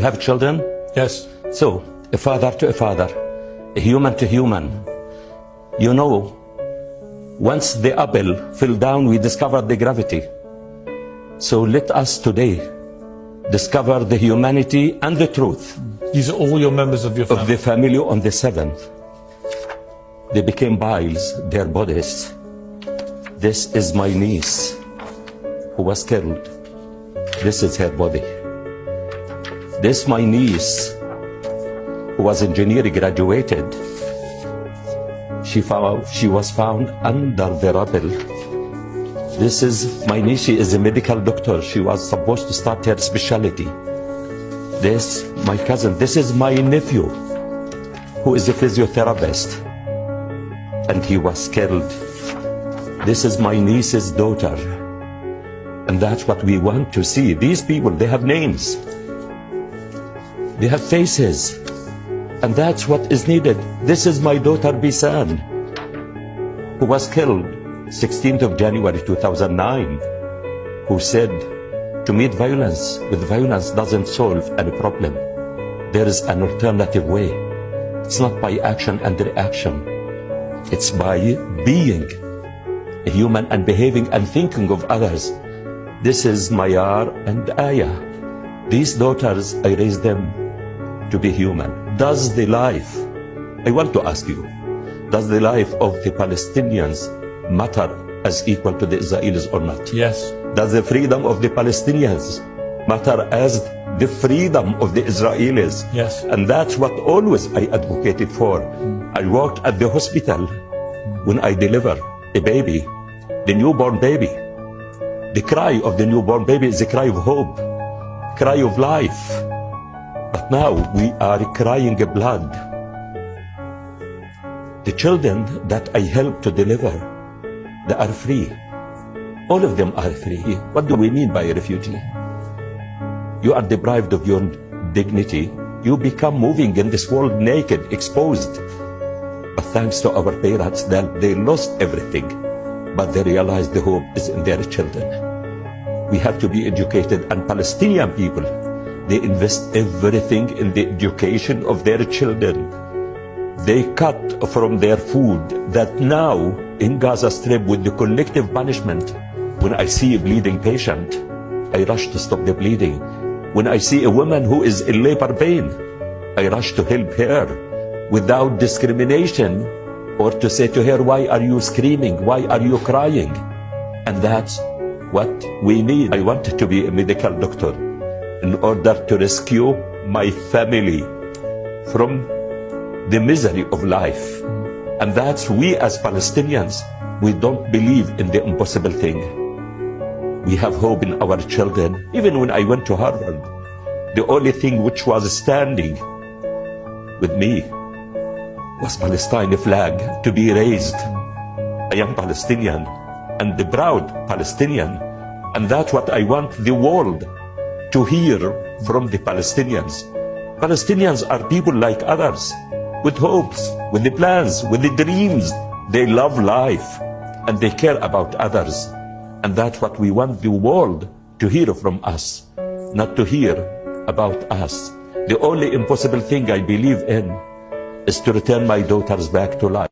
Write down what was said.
have children? Yes. So, a father to a father, a human to human. You know, once the apple fell down, we discovered the gravity. So let us today discover the humanity and the truth. These are all your members of your family? Of the family on the 7th. They became piles, their bodies. This is my niece who was killed. This is her body. This my niece who was engineer, graduated. She was found under the rubble. This is my niece. She is a medical doctor. She was supposed to start her specialty. This, my cousin. This is my nephew, who is a physiotherapist, and he was killed. This is my niece's daughter, and that's what we want to see. These people, they have names, they have faces, and that's what is needed. This is my daughter Bisan, who was killed 16th of January 2009, who said to meet violence with violence doesn't solve any problem. There is an alternative way. It's not by action and reaction. It's by being a human and behaving and thinking of others. This is Mayar and Aya. These daughters, I raised them to be human. Does the life, I want to ask you, does the life of the Palestinians matter as equal to the Israelis or not? Yes. Does the freedom of the Palestinians matter as the freedom of the Israelis? Yes. And that's what always I advocated for. I worked at the hospital when I deliver a baby, the newborn baby. The cry of the newborn baby is a cry of hope, cry of life. But now we are crying blood. The children that I helped to deliver, they are free. All of them are free. What do we mean by a refugee? You are deprived of your dignity. You become moving in this world naked, exposed. But thanks to our parents, they lost everything, but they realized the hope is in their children. We have to be educated, and Palestinian people, they invest everything in the education of their children. They cut from their food that now in Gaza Strip with the collective punishment. When I see a bleeding patient, I rush to stop the bleeding. When I see a woman who is in labor pain, I rush to help her without discrimination, or to say to her, why are you screaming? Why are you crying? And that's what we need. I wanted to be a medical doctor in order to rescue my family from the misery of life. And that's we as Palestinians, we don't believe in the impossible thing. We have hope in our children. Even when I went to Harvard, the only thing which was standing with me was Palestine flag to be raised. I am Palestinian and the proud Palestinian, and that's what I want the world to hear from the Palestinians. Palestinians are people like others, with hopes, with the plans, with the dreams. They love life and they care about others. And that's what we want the world to hear from us, not to hear about us. The only impossible thing I believe in is to return my daughters back to life.